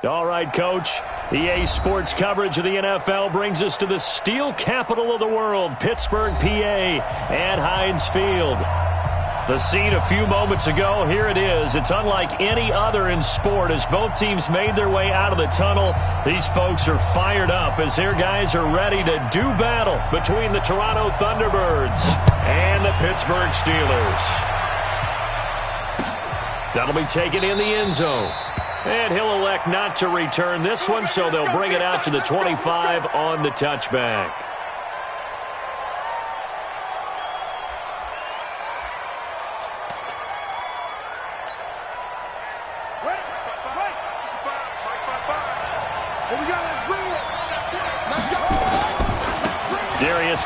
All right, Coach. EA Sports coverage of the NFL brings us to the steel capital of the world, Pittsburgh, PA, at Heinz Field. The scene a few moments ago, here it is. It's unlike any other in sport as both teams made their way out of the tunnel. These folks are fired up as their guys are ready to do battle between the Toronto Thunderbirds and the Pittsburgh Steelers. That'll be taken in the end zone. And he'll elect not to return this one, so they'll bring it out to the 25 on the touchback.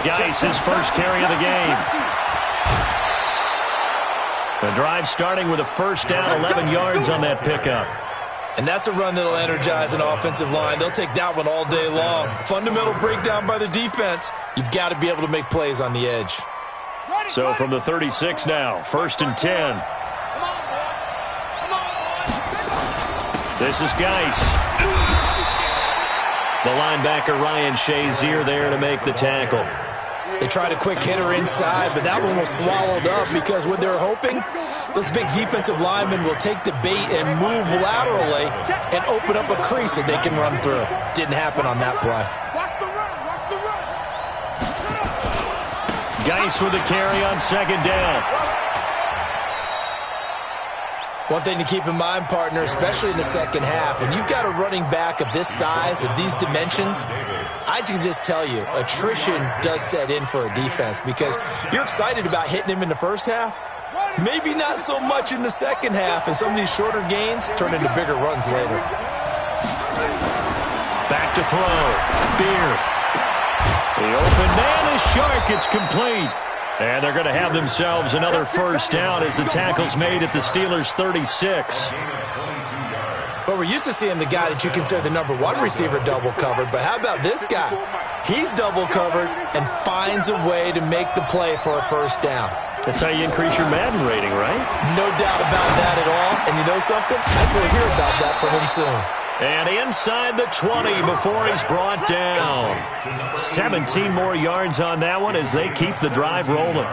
Geis, his first carry of the game. The drive starting with a first down, 11 yards on that pickup. And that's a run that'll energize an offensive line. They'll take that one all day long. Fundamental breakdown by the defense. You've got to be able to make plays on the edge. So from the 36 now, 1st and 10. This is Geis. The linebacker Ryan Shazier there to make the tackle. They tried a quick hitter inside, but that one was swallowed up because what they're hoping, those big defensive linemen will take the bait and move laterally and open up a crease that they can run through. Didn't happen on that play. Geis with a carry on 2nd down. One thing to keep in mind, partner, especially in the second half, when you've got a running back of this size, of these dimensions, I can just tell you, attrition does set in for a defense because you're excited about hitting him in the first half, maybe not so much in the second half, and some of these shorter gains turn into bigger runs later. Back to throw. Beard. The open man is Shark. It's complete. And they're going to have themselves another first down as the tackle's made at the Steelers' 36. But we're used to seeing the guy that you consider the #1 receiver double covered. But how about this guy? He's double covered and finds a way to make the play for a first down. That's how you increase your Madden rating, right? No doubt about that at all. And you know something? I will hear about that from him soon. And inside the 20 before he's brought down. 17 more yards on that one as they keep the drive rolling.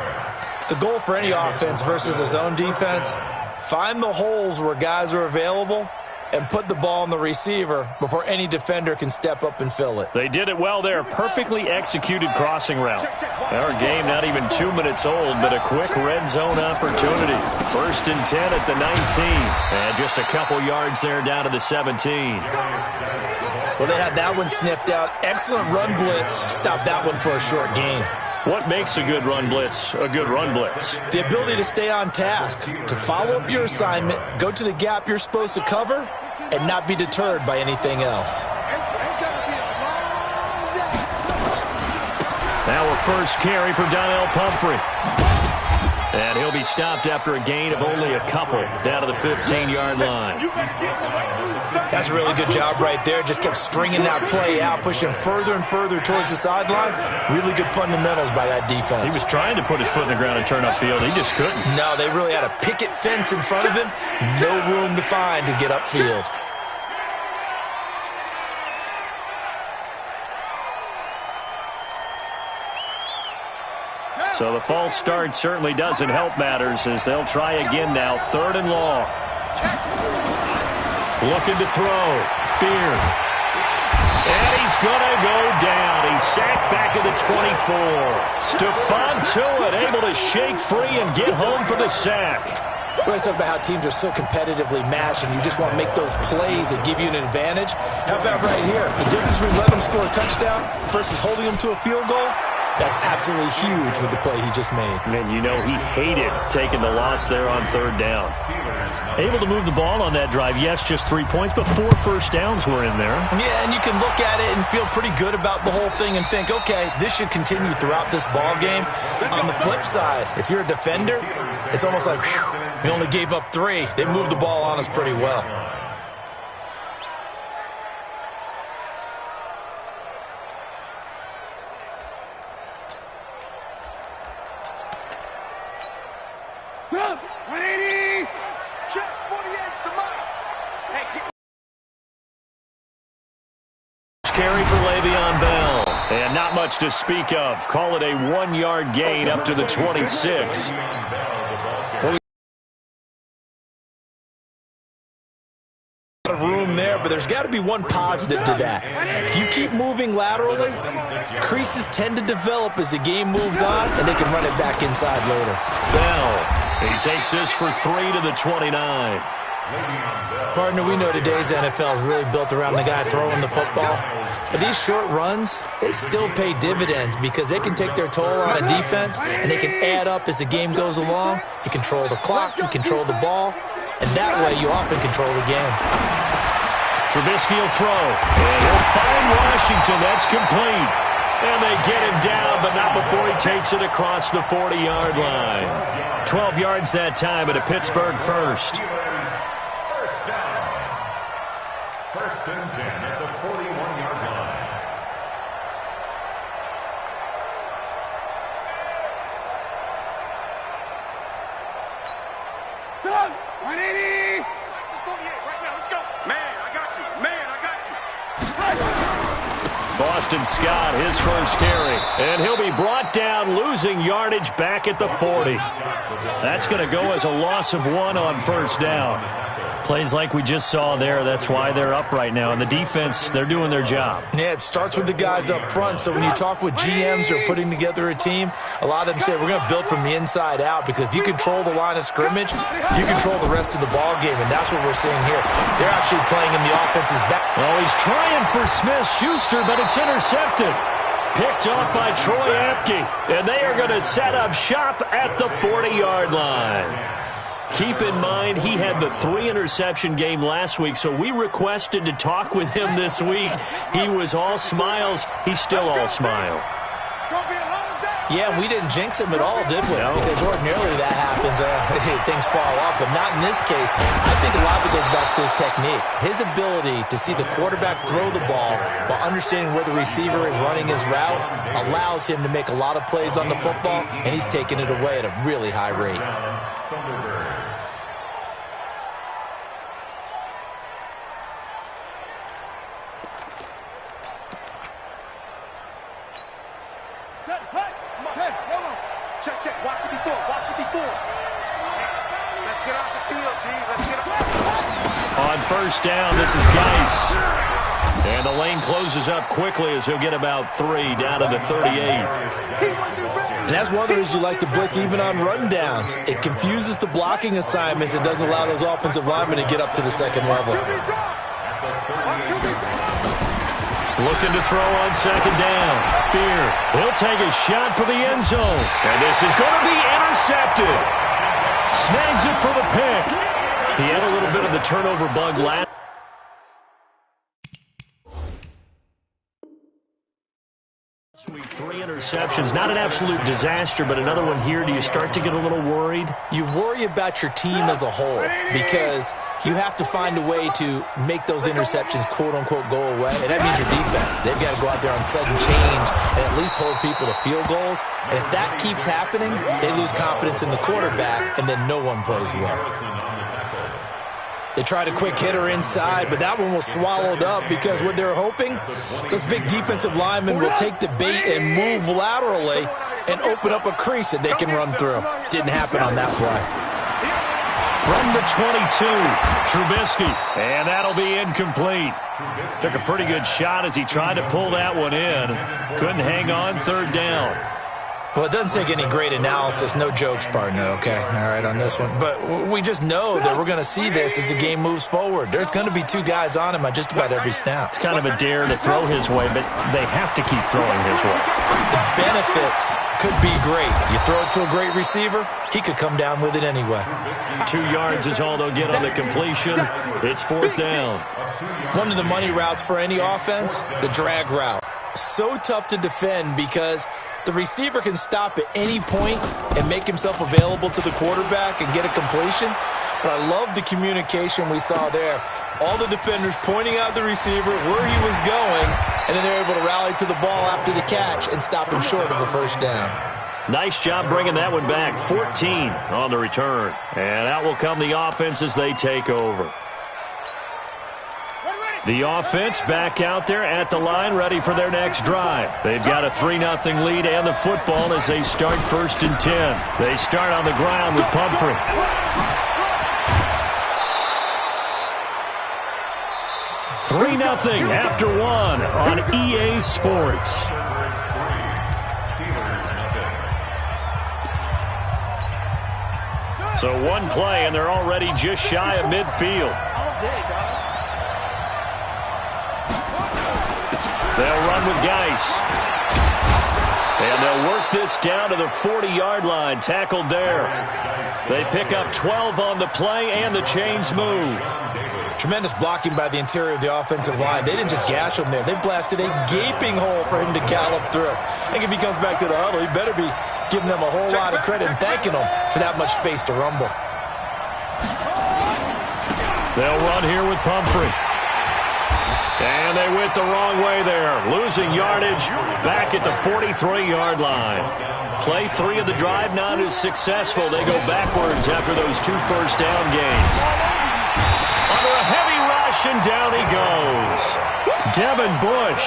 The goal for any offense versus a zone defense, find the holes where guys are available and put the ball on the receiver before any defender can step up and fill it. They did it well there. Perfectly executed crossing route. Our game not even 2 minutes old, but a quick red zone opportunity. 1st and 10 at the 19. And just a couple yards there down to the 17. Well, they had that one sniffed out. Excellent run blitz. Stop that one for a short gain. What makes a good run blitz a good run blitz? The ability to stay on task, to follow up your assignment, go to the gap you're supposed to cover, and not be deterred by anything else. Now a first carry for Donnell Pumphrey. And he'll be stopped after a gain of only a couple down to the 15-yard line. That's a really good job right there. Just kept stringing that play out, pushing further and further towards the sideline. Really good fundamentals by that defense. He was trying to put his foot in the ground and turn upfield. He just couldn't. No, they really had a picket fence in front of him. No room to find to get upfield. So the false start certainly doesn't help matters as they'll try again now. 3rd and long. Looking to throw. Beard. And he's going to go down. He's sacked back at the 24. Stephon Tuitt able to shake free and get home for the sack. We always talk about how teams are so competitively matched and you just want to make those plays that give you an advantage. How about right here? The difference between letting them score a touchdown versus holding them to a field goal? That's absolutely huge with the play he just made. And you know he hated taking the loss there on 3rd down. Able to move the ball on that drive. Yes, just 3 points, but 4 first downs were in there. Yeah, and you can look at it and feel pretty good about the whole thing and think, okay, this should continue throughout this ball game. On the flip side, if you're a defender, it's almost like, whew, we only gave up 3. They moved the ball on us pretty well. much to speak of. Call it a 1-yard gain up to the 26. Of room there, but there's got to be one positive to that. If you keep moving laterally, creases tend to develop as the game moves on, and they can run it back inside later. Bell, he takes this for 3 to the 29. Partner, we know today's NFL is really built around the guy throwing the football. But these short runs, they still pay dividends because they can take their toll on a defense, and they can add up as the game goes along. You control the clock, you control the ball, and that way you often control the game. Trubisky will throw, and he'll find Washington. That's complete. And they get him down, but not before he takes it across the 40-yard line. 12 yards that time at a Pittsburgh first. First down. First and 10 at the 41-yard line. Doug, 180. Right now, let's go. Man, I got you. Man, I got you. Boston Scott, his first carry. And he'll be brought down, losing yardage back at the 40. That's going to go as a loss of 1 on first down. Plays like we just saw there, that's why they're up right now. And the defense, they're doing their job. Yeah, it starts with the guys up front. So when you talk with GMs who are putting together a team, a lot of them say we're going to build from the inside out, because if you control the line of scrimmage, you control the rest of the ball game, and that's what we're seeing here. They're actually playing in the offense's back. Well, he's trying for Smith-Schuster, but it's intercepted. Picked off by Troy Apke, and they are going to set up shop at the 40-yard line. Keep in mind, he had the 3-interception game last week, so we requested to talk with him this week. He was all smiles. He's still all smile. Yeah, we didn't jinx him at all, did we? No. Because ordinarily that happens. Things fall off, but not in this case. I think a lot of it goes back to his technique. His ability to see the quarterback throw the ball while understanding where the receiver is running his route allows him to make a lot of plays on the football, and he's taking it away at a really high rate. Let's get off the field, D. Let's get off. On first down, this is Geis. And the lane closes up quickly as he'll get about 3 down to the 38. And that's one of the reasons you like to blitz even on rundowns. It confuses the blocking assignments. It doesn't allow those offensive linemen to get up to the second level. Looking to throw on second down. Beard, he'll take a shot for the end zone. And this is going to be intercepted. Snags it for the pick. He had a little bit of the turnover bug last. 3 interceptions, not an absolute disaster, but another one here. Do you start to get a little worried? You worry about your team as a whole because you have to find a way to make those interceptions, quote-unquote, go away, and that means your defense. They've got to go out there on sudden change and at least hold people to field goals, and if that keeps happening, they lose confidence in the quarterback, and then no one plays well. They tried a quick hitter inside, but that one was swallowed up because what they're hoping, those big defensive linemen will take the bait and move laterally and open up a crease that they can run through. Didn't happen on that play. From the 22, Trubisky, and that'll be incomplete. Took a pretty good shot as he tried to pull that one in. Couldn't hang on, third down. Well, it doesn't take any great analysis. No jokes, partner, okay? All right, on this one. But we just know that we're going to see this as the game moves forward. There's going to be 2 guys on him on just about every snap. It's kind of a dare to throw his way, but they have to keep throwing his way. The benefits could be great. You throw it to a great receiver, he could come down with it anyway. 2 yards is all they'll get on the completion. It's fourth down. One of the money routes for any offense, the drag route. So tough to defend because the receiver can stop at any point and make himself available to the quarterback and get a completion. But I love the communication we saw there. All the defenders pointing out the receiver, where he was going, and then they're able to rally to the ball after the catch and stop him short of a first down. Nice job bringing that one back. 14 on the return. And out will come the offense as they take over. The offense back out there at the line, ready for their next drive. They've got a 3-0 lead and the football as they start 1st and 10. They start on the ground with Pumphrey. 3-0 after 1 on EA Sports. So one play, and they're already just shy of midfield. They'll run with Geis. And they'll work this down to the 40-yard line, tackled there. They pick up 12 on the play, and the chains move. Tremendous blocking by the interior of the offensive line. They didn't just gash him there. They blasted a gaping hole for him to gallop through. I think if he comes back to the huddle, he better be giving them a whole lot of credit and thanking them for that much space to rumble. They'll run here with Pumphrey. And they went the wrong way there, losing yardage back at the 43-yard line. Play 3 of the drive not as successful. They go backwards after those 2 first-down gains. Under a heavy rush, and down he goes. Devin Bush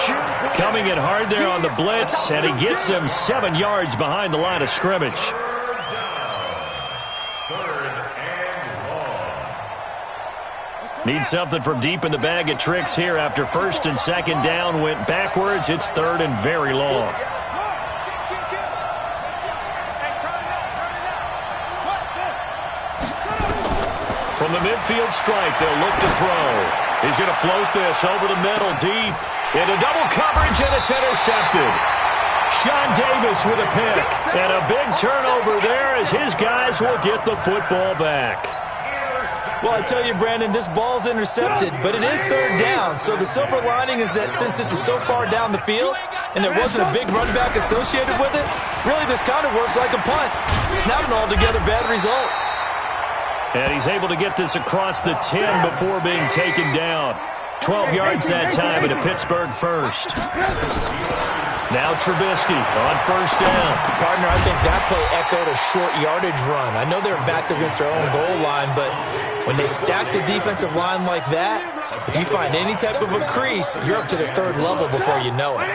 coming in hard there on the blitz, and he gets him 7 yards behind the line of scrimmage. Need something from deep in the bag of tricks here after 1st and 2nd down went backwards. It's 3rd and very long. From the midfield stripe, they'll look to throw. He's going to float this over the middle, deep, into double coverage, and it's intercepted. Sean Davis with a pick, and a big turnover there as his guys will get the football back. Well, I tell you, Brandon, this ball's intercepted, but it is 3rd down. So the silver lining is that since this is so far down the field and there wasn't a big run back associated with it, really this kind of works like a punt. It's not an altogether bad result. And he's able to get this across the 10 before being taken down. 12 yards that time at a Pittsburgh first. Now Trubisky on 1st down. Partner, I think that play echoed a short yardage run. I know they're backed against their own goal line, but when they stack the defensive line like that, if you find any type of a crease, you're up to the 3rd level before you know it.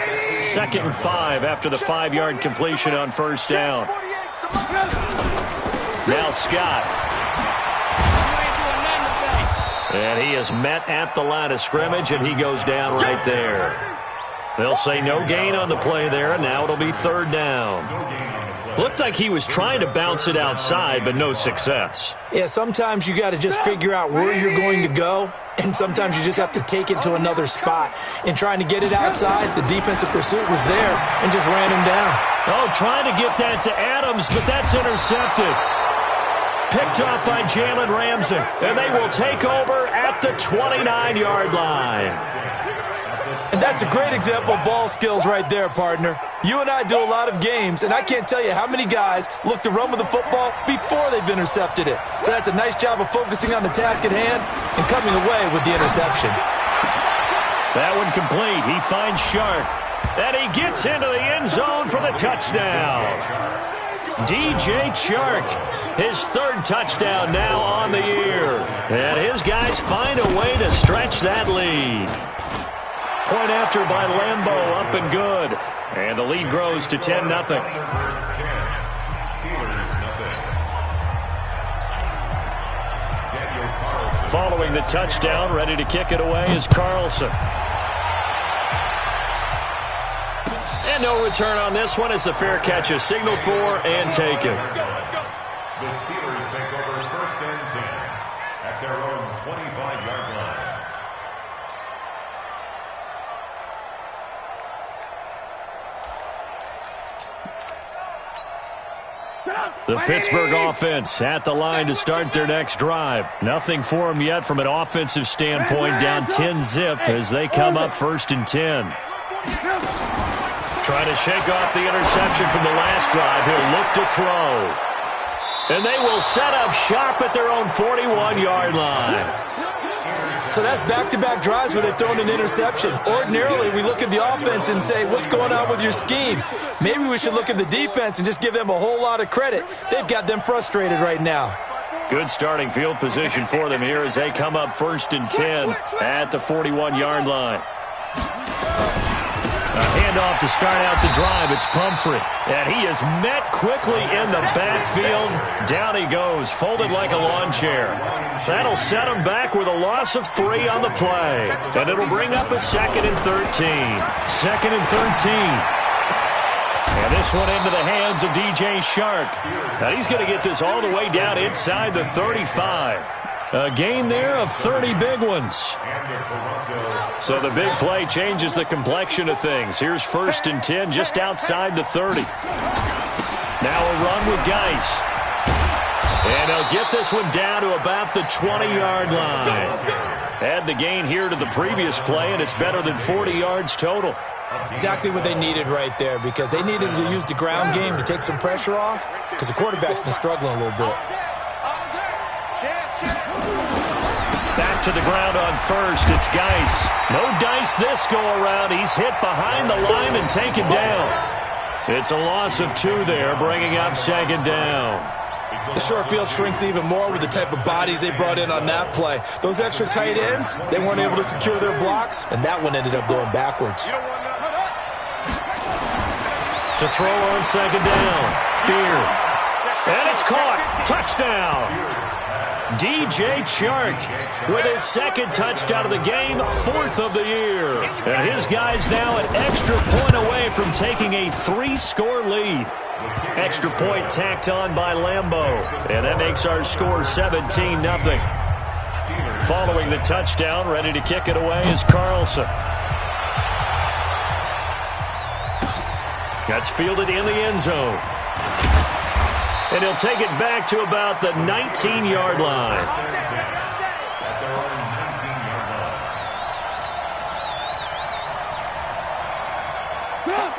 2nd and 5 after the 5-yard completion on 1st down. Now Scott. And he is met at the line of scrimmage, and he goes down right there. They'll say no gain on the play there, and now it'll be 3rd down. Looked like he was trying to bounce it outside, but no success. Yeah, sometimes you got to just figure out where you're going to go, and sometimes you just have to take it to another spot. In trying to get it outside, the defensive pursuit was there and just ran him down. Oh, trying to get that to Adams, but that's intercepted. Picked up by Jalen Ramsey, and they will take over at the 29-yard line. And that's a great example of ball skills right there, partner. You and I do a lot of games, and I can't tell you how many guys look to run with the football before they've intercepted it. So that's a nice job of focusing on the task at hand and coming away with the interception. That one complete. He finds Shark, and he gets into the end zone for the touchdown. DJ Chark, his 3rd touchdown now on the year. And his guys find a way to stretch that lead. Point after by Lambeau, up and good. And the lead grows to 10-0. Following the touchdown, ready to kick it away is Carlson. And no return on this one as the fair catch is signaled for and taken. The Steelers take over 1st and 10 at their own 25-yard line. The Pittsburgh offense at the line to start their next drive. Nothing for them yet from an offensive standpoint, down 10-zip as they come up 1st and 10. Trying to shake off the interception from the last drive. He'll look to throw. And they will set up shop at their own 41-yard line. So that's back-to-back drives where they've thrown an interception. Ordinarily, we look at the offense and say, what's going on with your scheme? Maybe we should look at the defense and just give them a whole lot of credit. They've got them frustrated right now. Good starting field position for them here as they come up 1st and 10 at the 41-yard line. A handoff to start out the drive. It's Pumphrey. And he is met quickly in the backfield. Down he goes, folded like a lawn chair. That'll set him back with a loss of 3 on the play. And it'll bring up a 2nd and 13. 2nd and 13. And this one into the hands of DJ Shark. Now he's going to get this all the way down inside the 35. A gain there of 30 big ones. So the big play changes the complexion of things. Here's 1st and 10 just outside the 30. Now a run with Geis. And he'll get this one down to about the 20-yard line. Add the gain here to the previous play, and it's better than 40 yards total. Exactly what they needed right there, because they needed to use the ground game to take some pressure off, because the quarterback's been struggling a little bit. Back to the ground on 1st. It's Geis. No dice this go-around. He's hit behind the line and taken down. It's a loss of 2 there, bringing up 2nd down. The short field shrinks even more with the type of bodies they brought in on that play. Those extra tight ends, they weren't able to secure their blocks, and that one ended up going backwards. To throw on 2nd down. Beard. And it's caught. Touchdown. DJ Chark with his 2nd touchdown of the game, 4th of the year. And his guys now an extra point away from taking a 3-score lead. Extra point tacked on by Lambeau. And that makes our score 17-0. Following the touchdown, ready to kick it away is Carlson. That's fielded in the end zone. And he'll take it back to about the 19-yard line.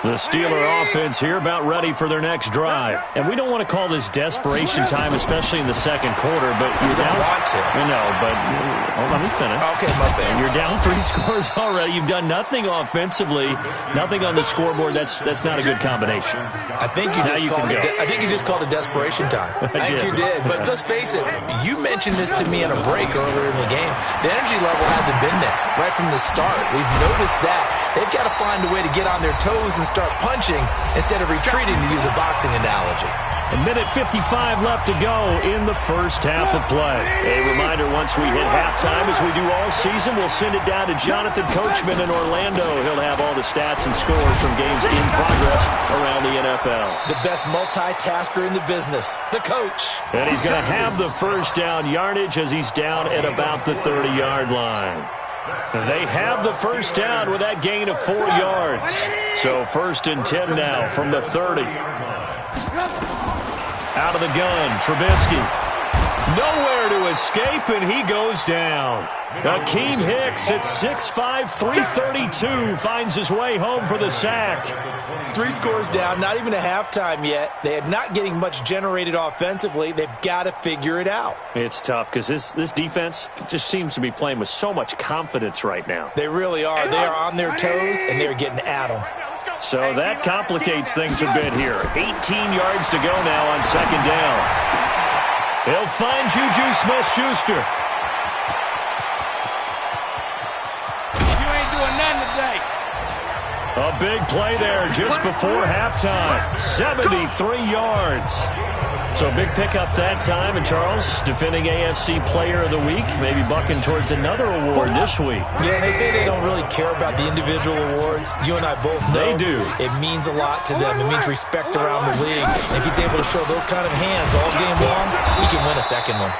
The Steeler offense here about ready for their next drive. And we don't want to call this desperation time, especially in the 2nd quarter, but you're down. Want to. I know, but let me finish. Okay, my bad. You're down 3 scores already. You've done nothing offensively, nothing on the scoreboard. That's not a good combination. I think you just called it desperation time. I think you did. But let's face it, you mentioned this to me in a break earlier in the game. The energy level hasn't been there right from the start. We've noticed that. They've got to find a way to get on their toes and start punching instead of retreating, to use a boxing analogy. A minute 55 left to go in the first half of play. A reminder, once we hit halftime, as we do all season, we'll send it down to Jonathan Coachman in Orlando. He'll have all the stats and scores from games in progress around the NFL. The best multitasker in the business, the coach. And he's going to have the first down yardage as he's down at about the 30-yard line. So they have the first down with that gain of 4 yards. So 1st and 10 now from the 30. Out of the gun, Trubisky. Nowhere to escape, and he goes down. Akeem Hicks at 6'5", 332 finds his way home for the sack. 3 scores down, not even a halftime yet. They are not getting much generated offensively. They've got to figure it out. It's tough because this defense just seems to be playing with so much confidence right now. They really are. They are on their toes, and they're getting at them. So that complicates things a bit here. 18 yards to go now on 2nd down. He'll find Juju Smith-Schuster. You ain't doing nothing today. A big play there just before halftime. 73 yards. So a big pickup that time. And Charles, defending AFC Player of the Week, maybe bucking towards another award this week. Yeah, they say they don't really care about the individual awards. You and I both know they do. It means a lot to them. It means respect around the league. And if he's able to show those kind of hands all game long, he can win a second one.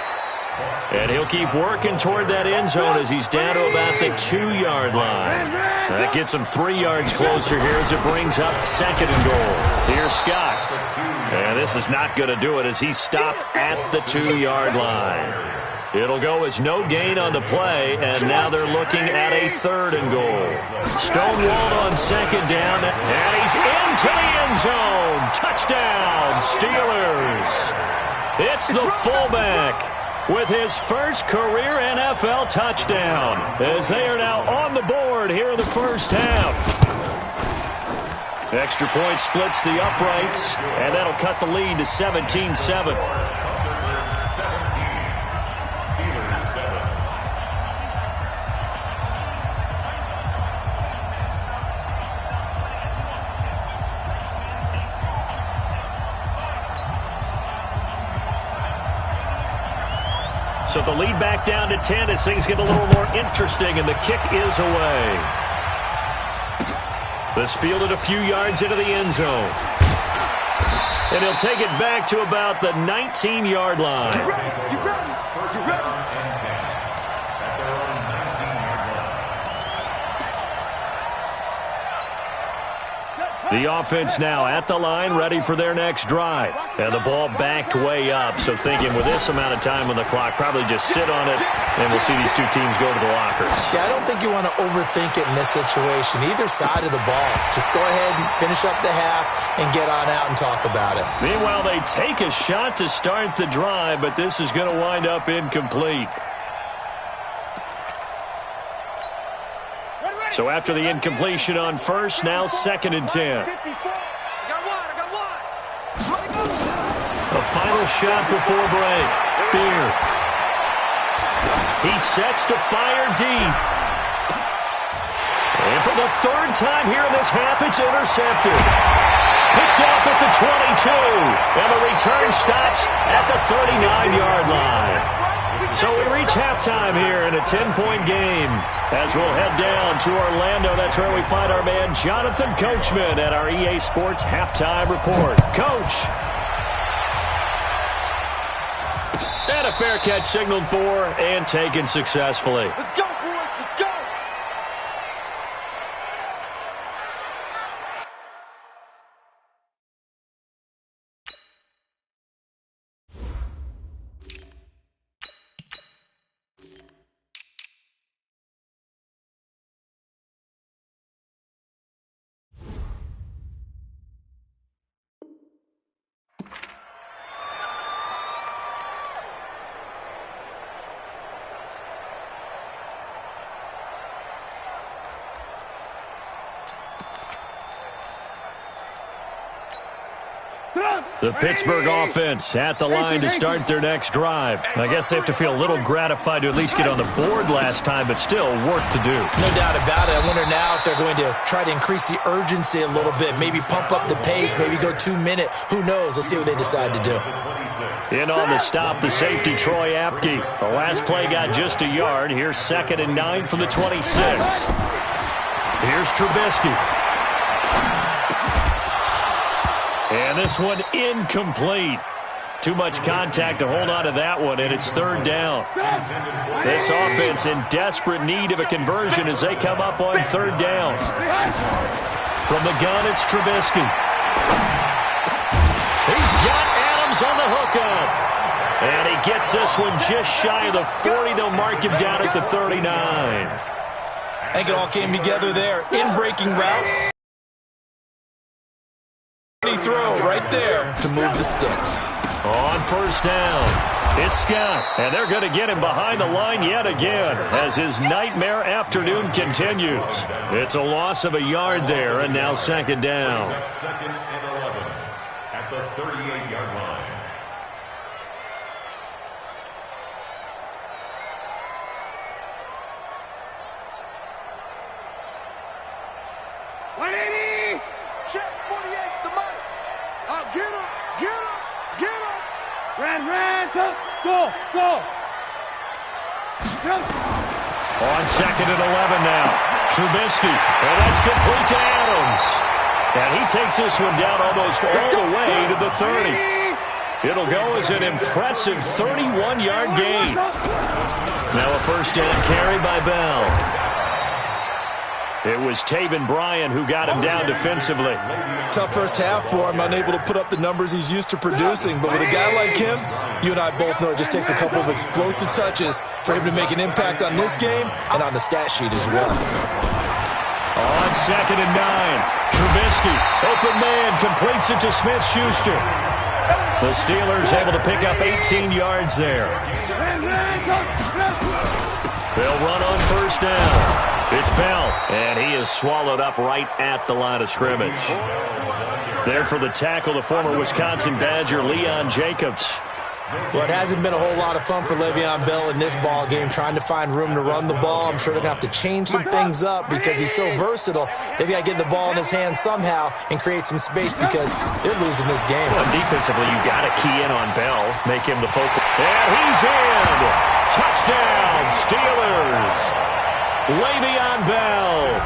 And he'll keep working toward that end zone as he's down to about the 2-yard line. That gets him 3 yards closer here as it brings up 2nd and goal. Here's Scott. And this is not going to do it as he's stopped at the 2-yard line. It'll go as no gain on the play, and now they're looking at a 3rd and goal. Stonewalled on 2nd down, and he's into the end zone. Touchdown, Steelers. It's the fullback with his first career NFL touchdown, as they are now on the board here in the first half. Extra point splits the uprights, and that'll cut the lead to 17-7. So the lead back down to 10 as things get a little more interesting, and the kick is away. This fielded a few yards into the end zone. And he'll take it back to about the 19-yard line. You ready? You ready? You ready? The offense now at the line, ready for their next drive. And the ball backed way up, so thinking with this amount of time on the clock, probably just sit on it, and we'll see these two teams go to the lockers. Yeah, I don't think you want to overthink it in this situation. Either side of the ball. Just go ahead and finish up the half and get on out and talk about it. Meanwhile, they take a shot to start the drive, but this is going to wind up incomplete. So after the incompletion on first, now 2nd and 10. A final shot before break. Beard. He sets to fire deep. And for the third time here in this half, it's intercepted. Picked off at the 22. And the return stops at the 39-yard line. So we reach halftime here in a 10-point game. As we'll head down to Orlando, that's where we find our man Jonathan Coachman at our EA Sports Halftime Report. Coach. And a fair catch signaled for and taken successfully. Let's go, boys. Let's go. The Pittsburgh offense at the line to start their next drive. I guess they have to feel a little gratified to at least get on the board last time, but still work to do. No doubt about it. I wonder now if they're going to try to increase the urgency a little bit, maybe pump up the pace, maybe go 2-minute. Who knows? Let's see what they decide to do. In on the stop, the safety, Troy Apke. The last play got just a yard. Here's 2nd and 9 from the 26. Here's Trubisky. And this one incomplete. Too much contact to hold on to that one, and it's 3rd down. This offense in desperate need of a conversion as they come up on 3rd down. From the gun, it's Trubisky. He's got Adams on the hookup. And he gets this one just shy of the 40. They'll mark him down at the 39. I think it all came together there. In-breaking route. Throw right there to move the sticks. On 1st down, it's Scott, and they're going to get him behind the line yet again as his nightmare afternoon continues. It's a loss of a yard there, and now 2nd down. 2nd and 11 at the 38-yard line. Check 48's the mic. Get him, get him, get him. Ran, go. On 2nd and 11 now, Trubisky, and that's complete to Adams. And he takes this one down almost all the way to the 30. It'll go as an impressive 31-yard gain. Now a 1st down carry by Bell. It was Taven Bryan who got him down defensively. Tough first half for him, unable to put up the numbers he's used to producing. But with a guy like him, you and I both know it just takes a couple of explosive touches for him to make an impact on this game and on the stat sheet as well. On 2nd and 9, Trubisky, open man, completes it to Smith-Schuster. The Steelers able to pick up 18 yards there. They'll run on 1st down. It's Bell, and he is swallowed up right at the line of scrimmage. There for the tackle, the former Wisconsin Badger, Leon Jacobs. Well, it hasn't been a whole lot of fun for Le'Veon Bell in this ball game, trying to find room to run the ball. I'm sure they're going to have to change some things up because he's so versatile. They've got to get the ball in his hands somehow and create some space because they're losing this game. Well, defensively, you got to key in on Bell, make him the focal. And he's in. touchdown, Steelers. Le'Veon Bell,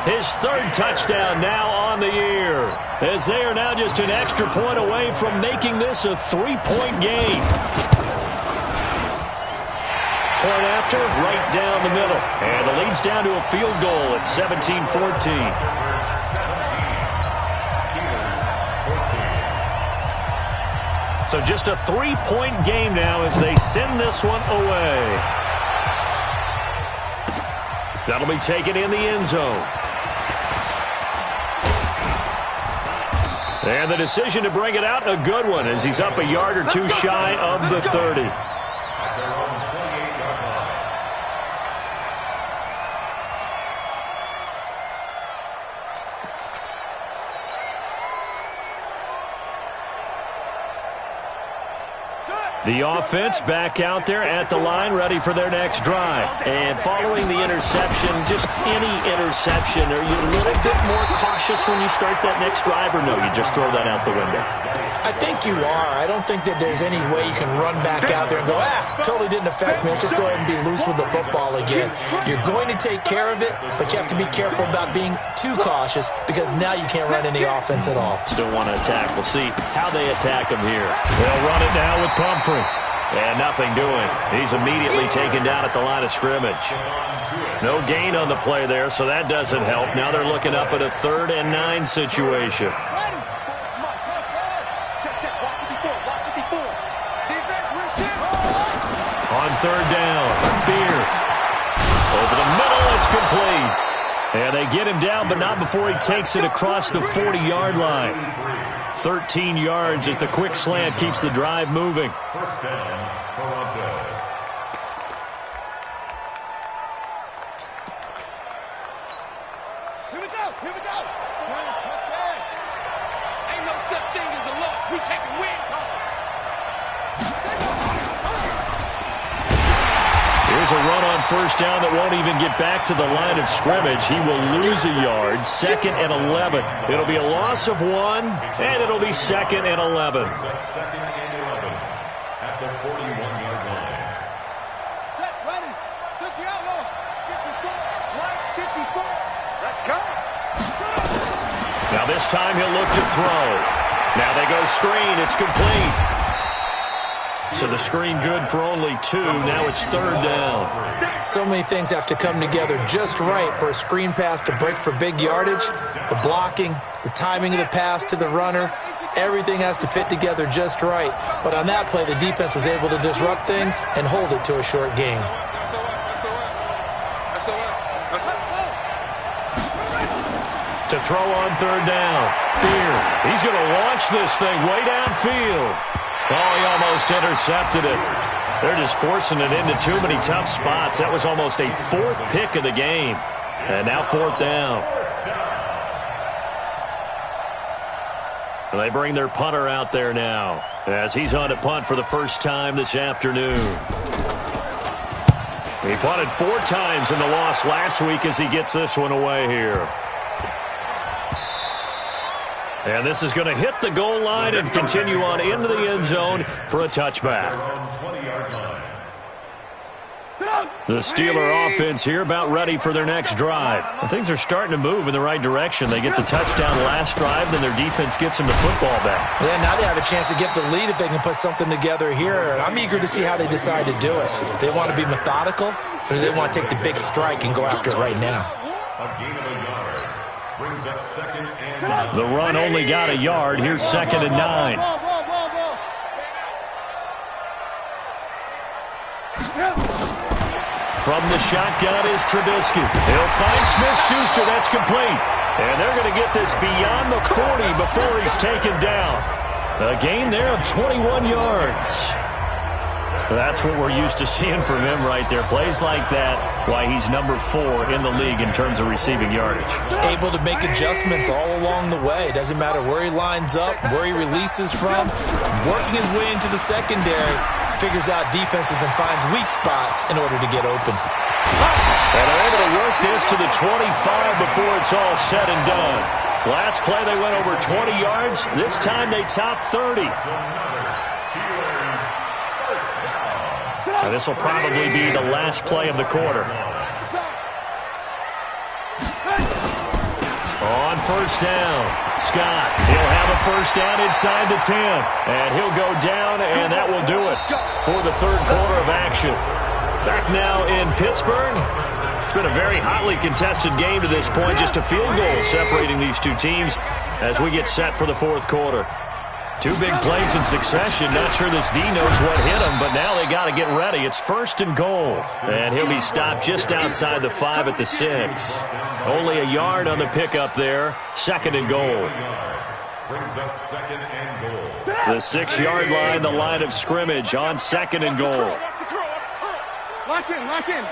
his third touchdown now on the year, as they are now just an extra point away from making this a 3-point game. Point after, right down the middle. And the lead's down to a field goal at 17-14. So just a 3-point game now as they send this one away. That'll be taken in the end zone. And the decision to bring it out, a good one, as he's up a yard or two shy of the 30. The offense back out there at the line, ready for their next drive. And following the interception, just any interception, are you a little bit more cautious when you start that next drive, or no, you just throw that out the window? I think you are. I don't think that there's any way you can run back out there and go, totally didn't affect me. Let's just go ahead and be loose with the football again. You're going to take care of it, but you have to be careful about being too cautious because now you can't run any offense at all. Still want to attack. We'll see how they attack him here. They'll run it now with Pumphrey. And nothing doing. He's immediately taken down at the line of scrimmage. No gain on the play there, so that doesn't help. Now they're looking up at a 3rd and 9 situation. On 3rd down, Beard. Over the middle, it's complete. And they get him down, but not before he takes it across the 40-yard line. 13 yards as the quick slant keeps the drive moving. First down, Toronto. Here we go. Touchdown. Ain't no such thing as a loss. We take a win call. Here's a run on first down that won't even get back to the line of scrimmage. He will lose a yard. 2nd and 11. It'll be a loss of 1, and it'll be 2nd and 11. 2nd and 11 at the 41-yard line. Set, ready. 60 outlaw. 54. Let's go. Now this time he'll look to throw. Now they go screen. It's complete. So the screen good for only 2. Now it's 3rd down. So many things have to come together just right for a screen pass to break for big yardage. The blocking, the timing of the pass to the runner, everything has to fit together just right. But on that play, the defense was able to disrupt things and hold it to a short game. To throw on 3rd down. Beard. He's going to launch this thing way downfield. Oh, he almost intercepted it. They're just forcing it into too many tough spots. That was almost a 4th pick of the game. And now 4th down. And they bring their punter out there now as he's on to punt for the first time this afternoon. He punted 4 times in the loss last week as he gets this one away here. And this is going to hit the goal line and continue on into the end zone for a touchback. The Steeler offense here about ready for their next drive. And things are starting to move in the right direction. They get the touchdown last drive, then their defense gets them the football back. Yeah, now they have a chance to get the lead if they can put something together here. And I'm eager to see how they decide to do it. If they want to be methodical, or do they want to take the big strike and go after it right now? A gain of a yard. Brings up 2nd and 9. The run only got a yard. Here's 2nd and 9. From the shotgun is Trubisky. He'll find Smith-Schuster. That's complete. And they're going to get this beyond the 40 before he's taken down. A gain there of 21 yards. That's what we're used to seeing from him right there. Plays like that, why he's number 4 in the league in terms of receiving yardage. Able to make adjustments all along the way. Doesn't matter where he lines up, where he releases from. Working his way into the secondary, figures out defenses and finds weak spots in order to get open. And they're able to work this to the 25 before it's all said and done. Last play they went over 20 yards. This time they topped 30. And this will probably be the last play of the quarter. On first down, Scott, he'll have a first down inside the 10. And he'll go down, and that will do it for the third quarter of action. Back now in Pittsburgh. It's been a very hotly contested game to this point. Just a field goal separating these two teams as we get set for the fourth quarter. Two big plays in succession. Not sure this D knows what hit him, but now they got to get ready. It's first and goal. And he'll be stopped just outside the 5 at the 6. Only a yard on the pickup there. Second and goal. Brings up second and goal. The 6-yard line, the line of scrimmage on second and goal. Lock in, lock in.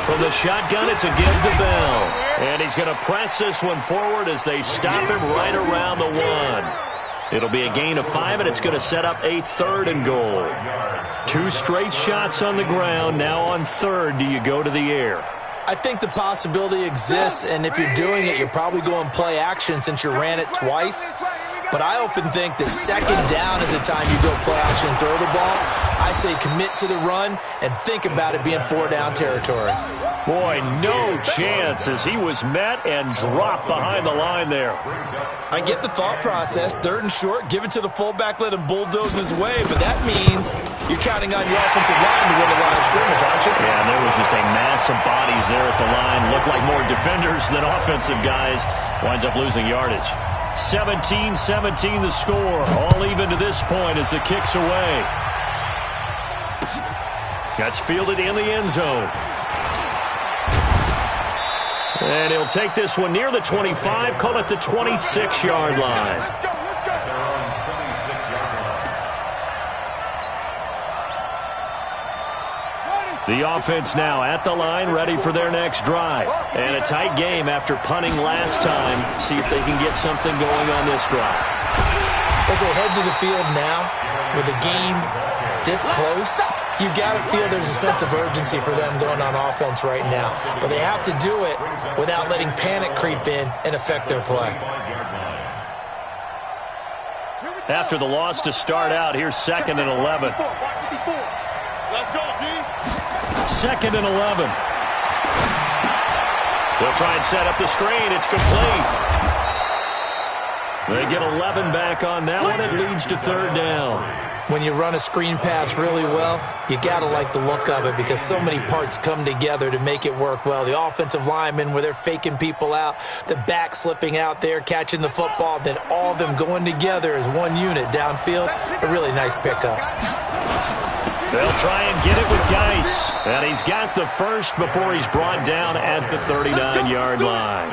From the shotgun, it's a give to Bell. And he's going to press this one forward as they stop him right around the 1. It'll be a gain of 5, and it's going to set up a third and goal. 2 straight shots on the ground. Now on third, do you go to the air? I think the possibility exists, and if you're doing it, you're probably going play action since you ran it twice. But I often think that second down is the time you go play action and throw the ball. I say commit to the run and think about it being 4-down territory. Boy, no chance as he was met and dropped behind the line there. I get the thought process. Third and short, give it to the fullback, let him bulldoze his way. But that means you're counting on your offensive line to win the line of scrimmage, aren't you? Yeah, and there was just a mass of bodies there at the line. Looked like more defenders than offensive guys. Winds up losing yardage. 17-17 the score. All even to this point as the kick's away. That's fielded in the end zone. And he'll take this one near the 25, call it the 26-yard line. The offense now at the line, ready for their next drive. And a tight game after punting last time. See if they can get something going on this drive. As they head to the field now, with a game this close, you've got to feel there's a sense of urgency for them going on offense right now. But they have to do it without letting panic creep in and affect their play. After the loss to start out, here's second and 11. Let's go, D. Second and 11. They'll try and set up the screen. It's complete. They get 11 back on that one. It leads to third down. When you run a screen pass really well, you got to like the look of it because so many parts come together to make it work well. The offensive linemen, where they're faking people out, the back slipping out there, catching the football, then all of them going together as one unit downfield. A really nice pickup. They'll try and get it with Geis. And he's got the first before he's brought down at the 39-yard line.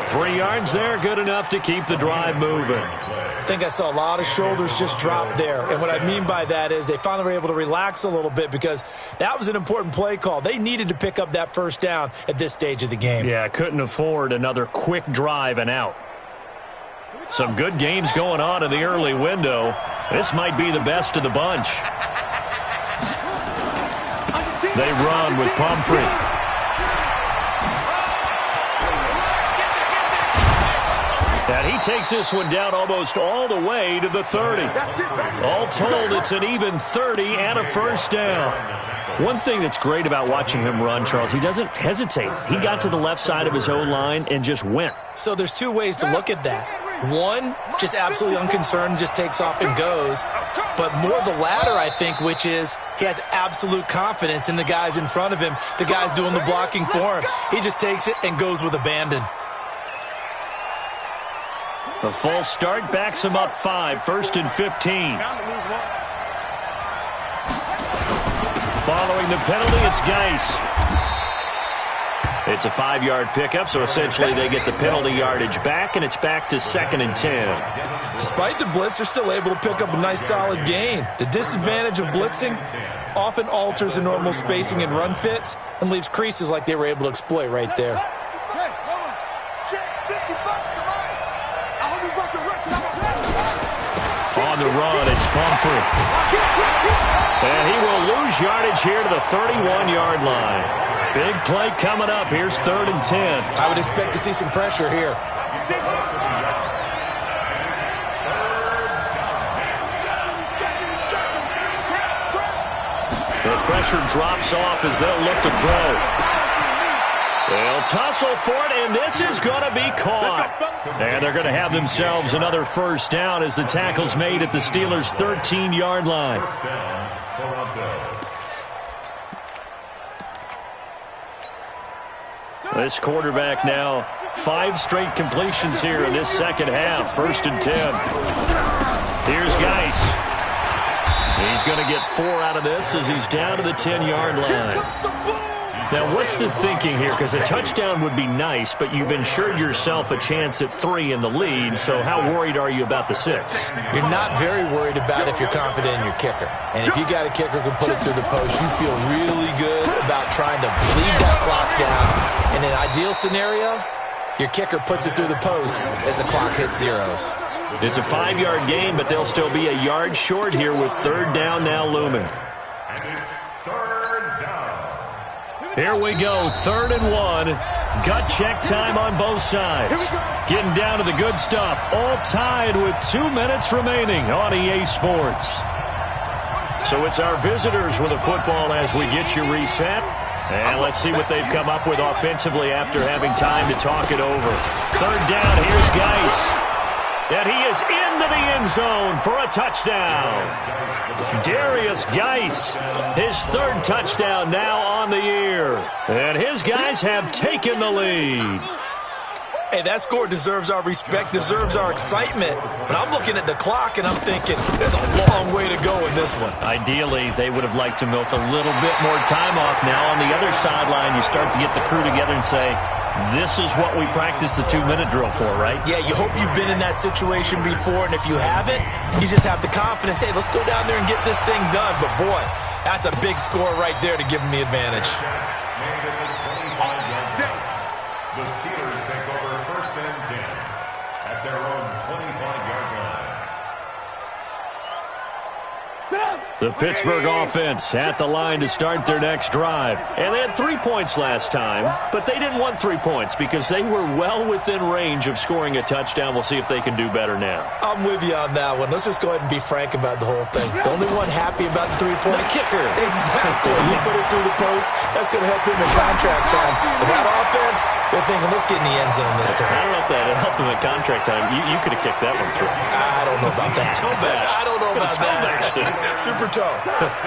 3 yards there, good enough to keep the drive moving. I think I saw a lot of shoulders just drop there. And what I mean by that is they finally were able to relax a little bit because that was an important play call. They needed to pick up that first down at this stage of the game. Yeah, couldn't afford another quick drive and out. Some good games going on in the early window. This might be the best of the bunch. They run with Pumphrey. And he takes this one down almost all the way to the 30. All told, it's an even 30 and a first down. One thing that's great about watching him run, Charles, he doesn't hesitate. He got to the left side of his own line and just went. So there's 2 ways to look at that. One, just absolutely unconcerned, just takes off and goes. But more the latter, I think, which is he has absolute confidence in the guys in front of him, the guys doing the blocking for him. He just takes it and goes with abandon. The false start backs him up 5, first and 15. Following the penalty, it's Geis. It's a 5-yard pickup, so essentially they get the penalty yardage back, and it's back to second and 10. Despite the blitz, they're still able to pick up a nice solid gain. The disadvantage of blitzing often alters the normal spacing and run fits and leaves creases like they were able to exploit right there. On the run, it's Pumphrey. And he will lose yardage here to the 31-yard line. Big play coming up. Here's third and 10. I would expect to see some pressure here. Pressure drops off as they'll look to throw. They'll tussle for it, and this is going to be caught. And they're going to have themselves another first down as the tackle's made at the Steelers' 13-yard line. First down, Toronto. This quarterback now 5 straight completions here in this second half. 1st and 10. Here's Geis. He's going to get 4 out of this as he's down to the 10-yard line. Now, what's the thinking here? Because a touchdown would be nice, but you've ensured yourself a chance at 3 in the lead, so how worried are you about the 6? You're not very worried about if you're confident in your kicker. And if you got a kicker who can put it through the post, you feel really good about trying to bleed that clock down. In an ideal scenario, your kicker puts it through the post as the clock hits zeros. It's a 5-yard gain, but they'll still be a yard short here with 3rd down now looming. And it's 3rd down. Here we go, 3rd and 1. Gut check time on both sides. Getting down to the good stuff. All tied with 2 minutes remaining on EA Sports. So it's our visitors with the football as we get you reset. And let's see what they've come up with offensively after having time to talk it over. 3rd down, here's Geis. And he is into the end zone for a touchdown. Darius Geis, his 3rd touchdown now on the year. And his guys have taken the lead. Hey, that score deserves our respect, deserves our excitement. But I'm looking at the clock, and I'm thinking there's a long way to go in this one. Ideally, they would have liked to milk a little bit more time off. Now on the other sideline, you start to get the crew together and say, this is what we practiced the 2-minute drill for, right? Yeah, you hope you've been in that situation before, and if you haven't, you just have the confidence, hey, let's go down there and get this thing done. But, boy, that's a big score right there to give them the advantage. Made at the 25-yard line. The Steelers take over 1st and 10 at their own 25-yard line. The Pittsburgh offense at the line to start their next drive. And they had 3 points last time, but they didn't want 3 points because they were well within range of scoring a touchdown. We'll see if they can do better now. I'm with you on that one. Let's just go ahead and be frank about the whole thing. The only one happy about the 3-point? The kicker. Exactly. He put it through the post. That's going to help him in contract time. But that offense, they're thinking, let's get in the end zone this time. I don't know if that helped him at contract time. You could have kicked that one through. I don't know about that. Toe bash. I don't know about that. Super toe.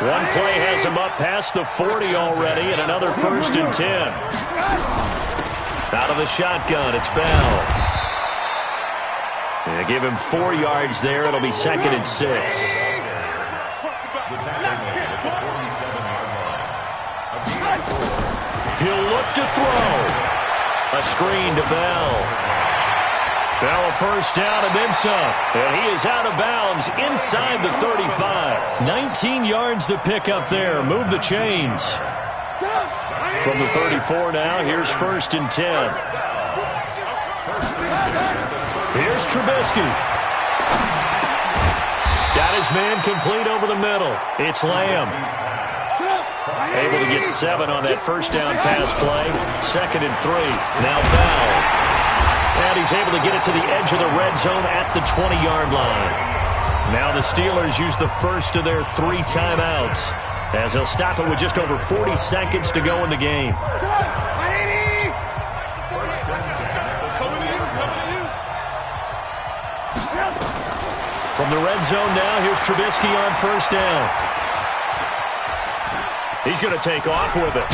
One play has him up past the 40 already, and another 1st and 10. Out of the shotgun, it's Bell. They give him 4 yards there. It'll be 2nd and 6. The tackle made at the 47-yard line. He'll look to throw. A screen to Bell. Bell a 1st down and then some. And he is out of bounds inside the 35. 19 yards to pick up there. Move the chains. From the 34 now, here's 1st and 10. Here's Trubisky. Got his man complete over the middle. It's Lamb. Able to get 7 on that 1st down pass play. 2nd and 3. Now Bell. And he's able to get it to the edge of the red zone at the 20-yard line. Now the Steelers use the first of their 3 timeouts as they'll stop it with just over 40 seconds to go in the game. From the red zone now, here's Trubisky on 1st down. He's going to take off with it.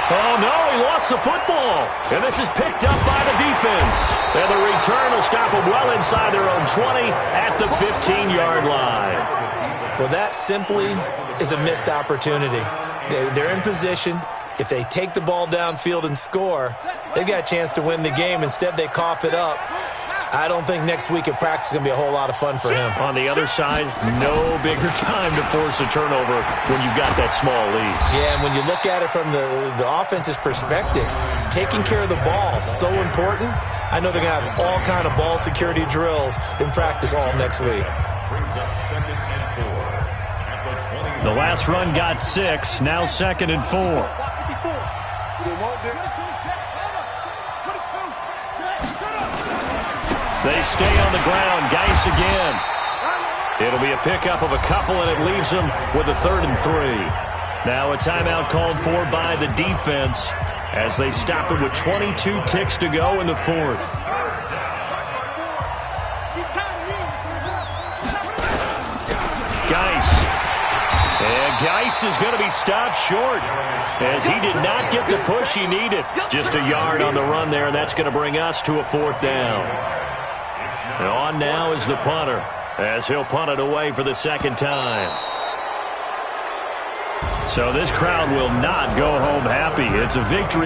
Oh, no, he lost the football. And this is picked up by the defense. And the return will stop them well inside their own 20 at the 15-yard line. Well, that simply is a missed opportunity. They're in position. If they take the ball downfield and score, they've got a chance to win the game. Instead, they cough it up. I don't think next week at practice is going to be a whole lot of fun for him. On the other side, no bigger time to force a turnover when you've got that small lead. Yeah, and when you look at it from the offense's perspective, taking care of the ball is so important. I know they're going to have all kind of ball security drills in practice all next week. Brings up 2nd and 4 at the 20. The last run got 6, now 2nd and 4. They stay on the ground. Geis again. It'll be a pickup of a couple, and it leaves them with a 3rd and 3. Now a timeout called for by the defense as they stop it with 22 ticks to go in the fourth. Geis. And Geis is going to be stopped short as he did not get the push he needed. Just a yard on the run there, and that's going to bring us to a fourth down. And on now is the punter as he'll punt it away for the second time. So this crowd will not go home happy. It's a victory.